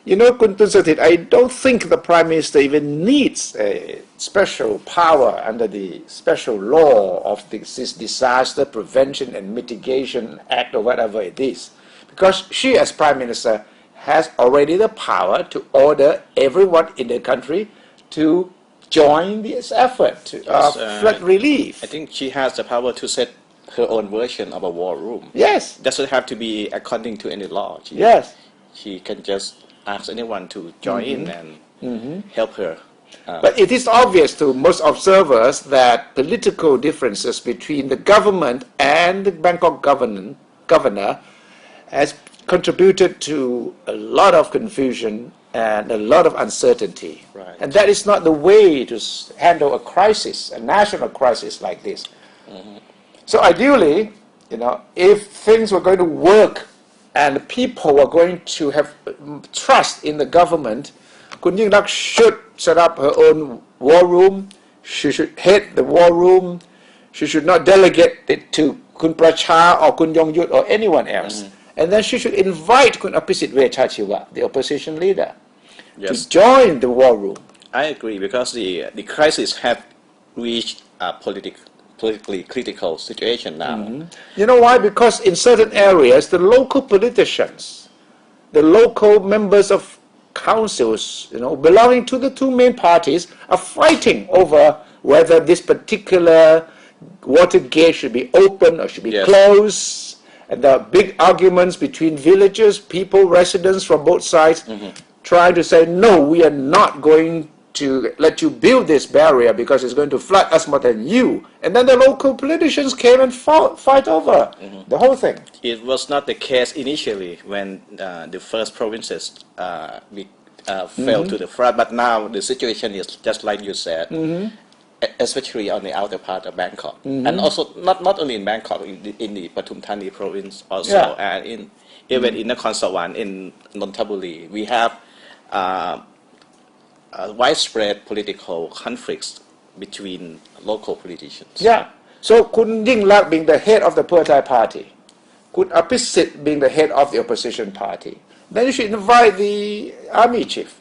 You know, Kun Sathit, I don't think the Prime Minister even needs a special power under the special law of this Disaster Prevention and Mitigation Act or whatever it is. Because she, as Prime Minister, has already the power to order everyone in the country to join this effort of flood relief. I think she has the power to set her own version of a war room. Yes. Doesn't have to be according to any law. Yes. She can just ask anyone to join in and help her. But it is obvious to most observers that political differences between the government and the Bangkok governor has contributed to a lot of confusion and a lot of uncertainty. Right. And that is not the way to handle a crisis, a national crisis like this. So ideally, you know, if things were going to work and people were going to have trust in the government, Kun Yingluck should set up her own war room. She should head the war room. She should not delegate it to Kun Pracha or Kun Yongyut or anyone else. And then she should invite Kun Apisit Vejchajiwa, the opposition leader, to join the war room. I agree, because the crisis have reached a politically critical situation now. You know why? Because in certain areas, the local politicians, the local members of councils, you know, belonging to the two main parties, are fighting over whether this particular water gate should be open or should be closed. And there are big arguments between villagers, people, residents from both sides, trying to say, no, we are not going to let you build this barrier because it's going to flood us more than you. And then the local politicians came and fight over the whole thing. It was not the case initially when the first provinces fell to the flood, but now the situation is just like you said, especially on the outer part of Bangkok. And also not only in Bangkok, in the Pathum Thani province also, and even in Nakhon Sawan, in Nonthaburi, we have widespread political conflicts between local politicians. Yeah. So Kun Yingluck being the head of the Pheu Thai party, Kun Apisit being the head of the opposition party, then you should invite the army chief,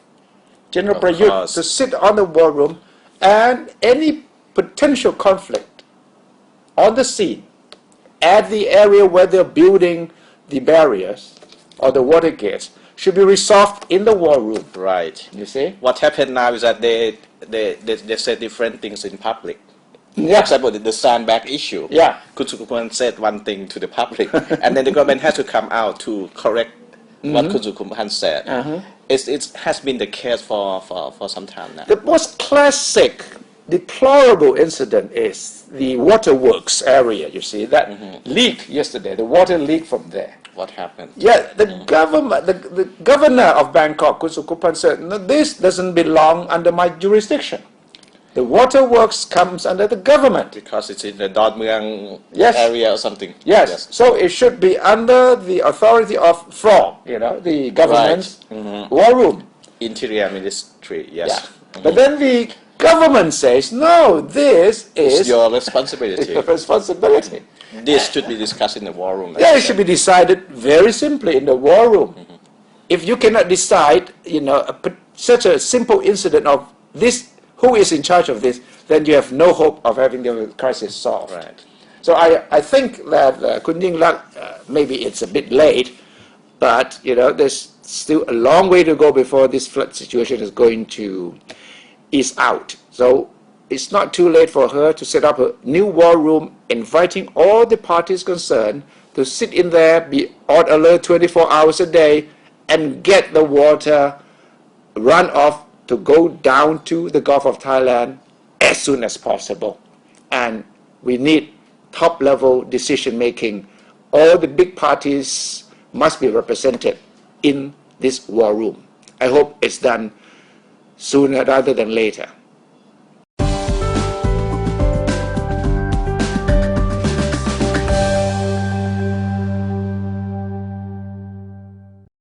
General Prayut, to sit on the war room, and any potential conflict on the scene at the area where they're building the barriers or the water gates should be resolved in the war room. Right. You see? What happened now is that they say different things in public. For example, the sandbag issue. Kun Sukupan said one thing to the public, and then the government has to come out to correct what Kun Sukupan said. It has been the case for some time now. The most classic, deplorable incident is the waterworks area, you see, that leaked yesterday. The water leaked from there. What happened? The governor of Bangkok, Kun Sukupan, said, no, this doesn't belong under my jurisdiction. The waterworks comes under the government. Because it's in the Dot Mueang area or something. Yes. So it should be under the authority of FROG, you know, the government's war room. Interior Ministry, But then the government says, no, this is your responsibility. Your responsibility. This should be discussed in the war room. It should be decided very simply in the war room. If you cannot decide, you know, such a simple incident of this, who is in charge of this, then you have no hope of having the crisis solved. Right. So I think that Kun Yingluck, maybe it's a bit late, but you know, there's still a long way to go before this flood situation is going to ease out. So it's not too late for her to set up a new war room, inviting all the parties concerned to sit in there, be on alert 24 hours a day, and get the water runoff to go down to the Gulf of Thailand as soon as possible. And we need top-level decision-making. All the big parties must be represented in this war room. I hope it's done sooner rather than later.